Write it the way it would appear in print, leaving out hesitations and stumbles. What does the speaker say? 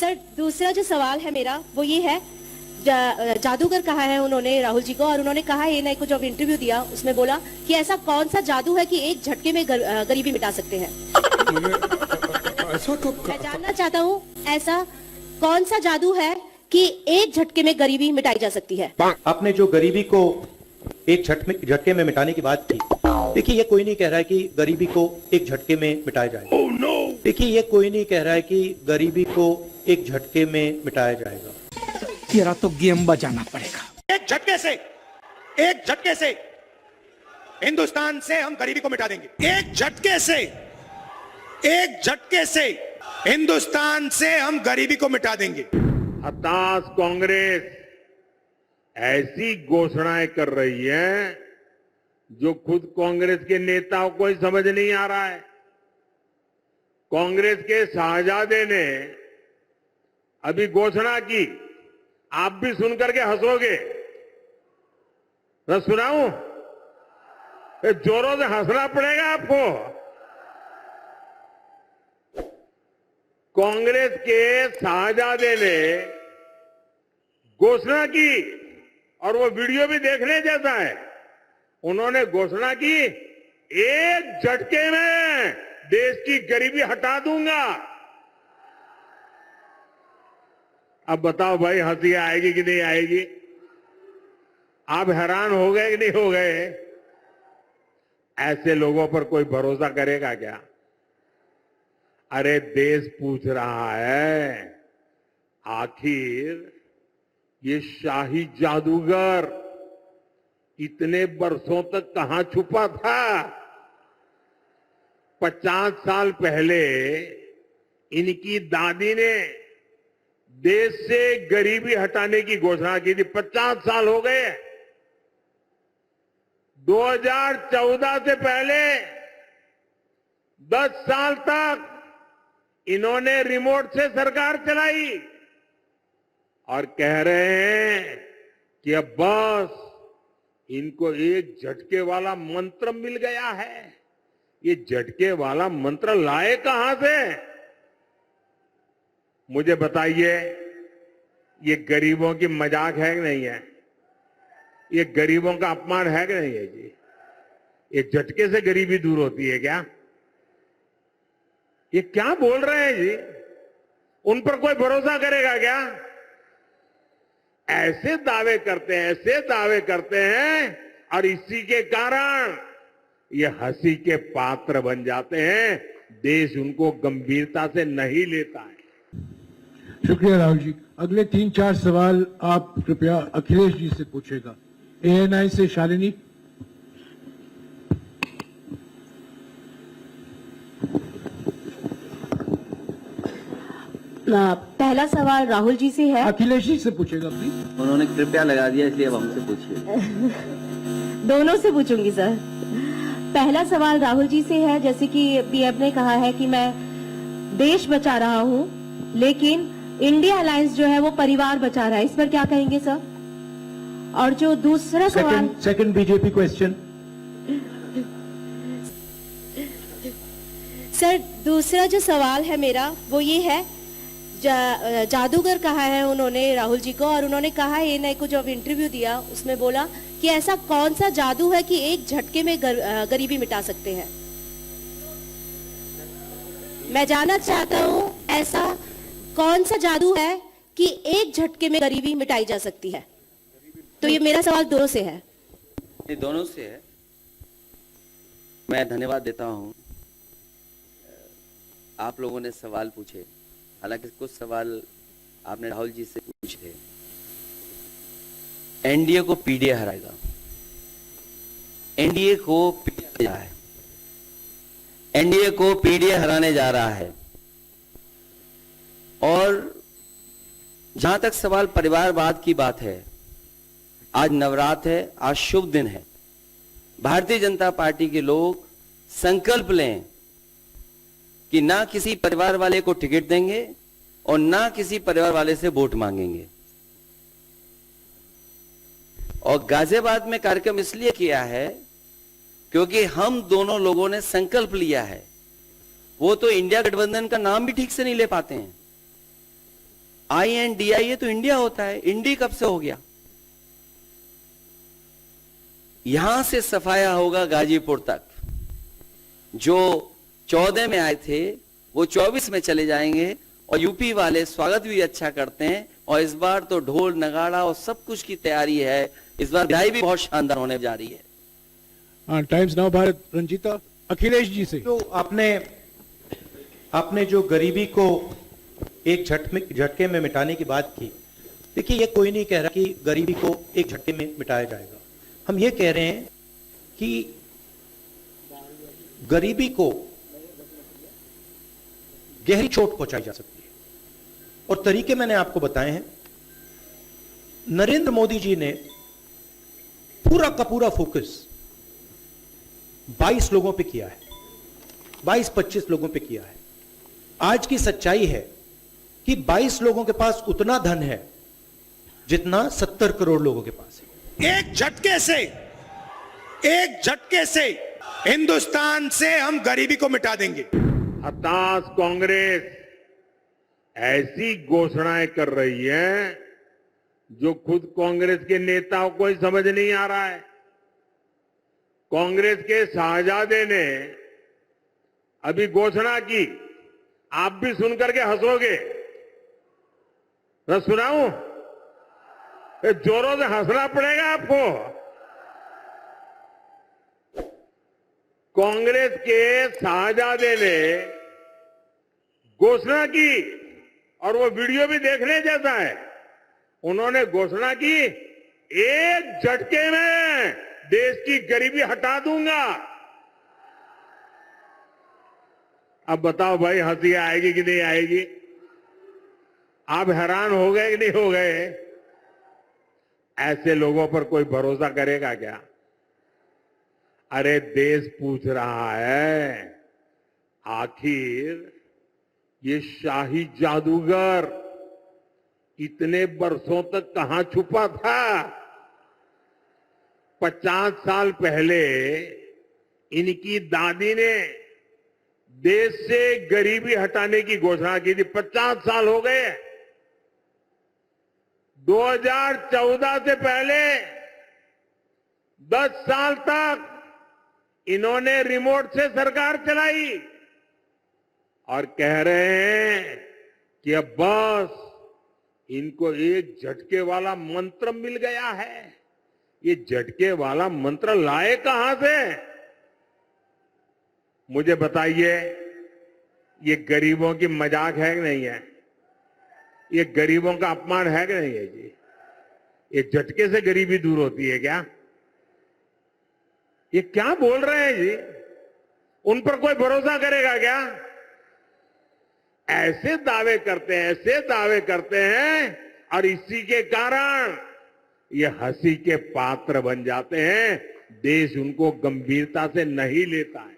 Sir दूसरा जो सवाल है मेरा वो ये है, जादूगर कहा है उन्होंने राहुल जी को, और उन्होंने कहा है एएनआई को जब इंटरव्यू दिया उसमें बोला कि ऐसा कौन सा जादू है कि एक झटके में गरीबी मिटा सकते हैं। ऐसा तो मैं जानना चाहता हूँ ऐसा कौन सा जादू है कि एक झटके में गरीबी मिटाई जा सकती है। आपने जो गरीबी को एक झटके में मिटाने की बात की, देखिए ये कोई नहीं कह रहा है कि गरीबी को एक झटके में मिटाया जाएगा। देखिए ये कोई नहीं कह रहा है कि गरीबी को एक झटके में मिटाया जाएगा। तेरा तो गेम बजाना पड़ेगा। एक झटके से हिंदुस्तान से हम गरीबी को मिटा देंगे। एक झटके से हिंदुस्तान से हम गरीबी को मिटा देंगे। हताश कांग्रेस ऐसी घोषणाएं कर रही है जो खुद कांग्रेस के नेताओं को ही समझ नहीं आ रहा है। कांग्रेस के शाहजादे ने अभी घोषणा की, आप भी सुनकर के हंसोगे। मैं सुनाऊं? जोरों से हंसना पड़ेगा आपको। कांग्रेस के शाहजादे ने घोषणा की, और वो वीडियो भी देखने जैसा है। उन्होंने घोषणा की, एक झटके में देश की गरीबी हटा दूंगा। अब बताओ भाई, हंसी आएगी कि नहीं आएगी? आप हैरान हो गए कि नहीं हो गए? ऐसे लोगों पर कोई भरोसा करेगा क्या? अरे देश पूछ रहा है, आखिर ये शाही जादूगर इतने वर्षों तक कहां छुपा था? 50 साल पहले इनकी दादी ने देश से गरीबी हटाने की घोषणा की थी। 50 साल हो गए। 2014 से पहले 10 साल तक इन्होंने रिमोट से सरकार चलाई और कह रहे हैं कि अब बस इनको एक झटके वाला मंत्र मिल गया है। ये झटके वाला मंत्र लाए कहां से? मुझे बताइए, ये गरीबों की मजाक है कि नहीं है? ये गरीबों का अपमान है कि नहीं है जी? एक झटके से गरीबी दूर होती है क्या? ये क्या बोल रहे हैं जी? उन पर कोई भरोसा करेगा क्या? ऐसे दावे करते हैं और इसी के कारण ये हंसी के पात्र बन जाते हैं। देश उनको गंभीरता से नहीं लेता है। शुक्रिया राहुल जी। अगले 3-4 सवाल आप कृपया अखिलेश जी से पूछेगा। एएनआई से शालिनी। पहला सवाल राहुल जी से है। अखिलेश जी से पूछेगा प्लीज। उन्होंने कृपया लगा दिया, इसलिए अब हमसे पूछिए। दोनों से पूछूंगी सर। पहला सवाल राहुल जी से है, जैसे कि पीएम ने कहा है कि मैं देश बचा रहा हूं, लेकिन इंडिया अलायंस जो है वो परिवार बचा रहा है, इस पर क्या कहेंगे सर? और जो दूसरा सवाल, सेकंड बीजेपी क्वेश्चन। सर दूसरा जो सवाल है मेरा वो ये है, जादूगर कहा है उन्होंने राहुल जी को, और उन्होंने कहा एएनआई को जब इंटरव्यू दिया उसमें बोला कि ऐसा कौन सा जादू है कि एक झटके में गरीबी मिटा सकते हैं। मैं जानना चाहता हूँ ऐसा कौन सा जादू है कि एक झटके में गरीबी मिटाई जा सकती है। तो ये मेरा सवाल दोनों से है। ये दोनों से है। मैं धन्यवाद देता हूं। आप लोगों ने सवाल पूछे, हालांकि कुछ सवाल आपने राहुल जी से पूछे। एनडीए को पीडीए हराएगा, एनडीए को पीडीए जा रहा है, एनडीए को पीडीए हराने जा रहा है। और जहां तक सवाल परिवारवाद की बात है, आज नवरात्र है, आज शुभ दिन है। भारतीय जनता पार्टी के लोग संकल्प लें कि ना किसी परिवार वाले को टिकट देंगे और ना किसी परिवार वाले से वोट मांगेंगे। और गाजियाबाद में कार्यक्रम इसलिए किया है क्योंकि हम दोनों लोगों ने संकल्प लिया है। वो तो इंडिया गठबंधन का नाम भी ठीक से नहीं ले पाते हैं। INDIA तो इंडिया होता है, इंडी कब से हो गया? यहां से सफाया होगा गाजीपुर तक। जो 14 में आए थे वो 24 में चले जाएंगे, और यूपी वाले स्वागत भी अच्छा करते हैं, और इस बार तो ढोल नगाड़ा और सब कुछ की तैयारी है। इस बार विदाई भी बहुत शानदार होने जा रही है। टाइम्स नाउ भारत, रंजीता अखिलेश जी से। जो आपने जो गरीबी को एक झटके में मिटाने की बात की, देखिए ये कोई नहीं कह रहा कि गरीबी को एक झटके में मिटाया जाएगा। हम ये कह रहे हैं कि गरीबी को गहरी चोट पहुंचाई जा सकती है, और तरीके मैंने आपको बताए हैं। नरेंद्र मोदी जी ने पूरा का पूरा फोकस 22 लोगों पे किया है, 22-25 लोगों पे किया है। आज की सच्चाई है कि 22 लोगों के पास उतना धन है जितना 70 करोड़ लोगों के पास है। एक झटके से हिंदुस्तान से हम गरीबी को मिटा देंगे। हताश कांग्रेस ऐसी घोषणाएं कर रही है जो खुद कांग्रेस के नेताओं को ही समझ नहीं आ रहा है। कांग्रेस के शाहजादे ने अभी घोषणा की, आप भी सुनकर के हंसोगे। मैं सुनाऊं? जोरों से हंसना पड़ेगा आपको। कांग्रेस के शाहजादे ने घोषणा की, और वो वीडियो भी देखने जैसा है। उन्होंने घोषणा की, एक झटके में देश की गरीबी हटा दूंगा। अब बताओ भाई, हंसी आएगी कि नहीं आएगी? आप हैरान हो गए कि नहीं हो गए? ऐसे लोगों पर कोई भरोसा करेगा क्या? अरे देश पूछ रहा है, आखिर ये शाही जादूगर इतने वर्षों तक कहां छुपा था? 50 साल पहले इनकी दादी ने देश से गरीबी हटाने की घोषणा की थी। 50 साल हो गए। 2014 से पहले 10 साल तक इन्होंने रिमोट से सरकार चलाई, और कह रहे हैं कि अब बस इनको एक झटके वाला मंत्र मिल गया है। ये झटके वाला मंत्र लाए कहां से? मुझे बताइए, ये गरीबों की मजाक है कि नहीं है? ये गरीबों का अपमान है कि नहीं है जी? ये झटके से गरीबी दूर होती है क्या? ये क्या बोल रहे हैं जी? उन पर कोई भरोसा करेगा क्या? ऐसे दावे करते हैं, और इसी के कारण ये हंसी के पात्र बन जाते हैं। देश उनको गंभीरता से नहीं लेता है।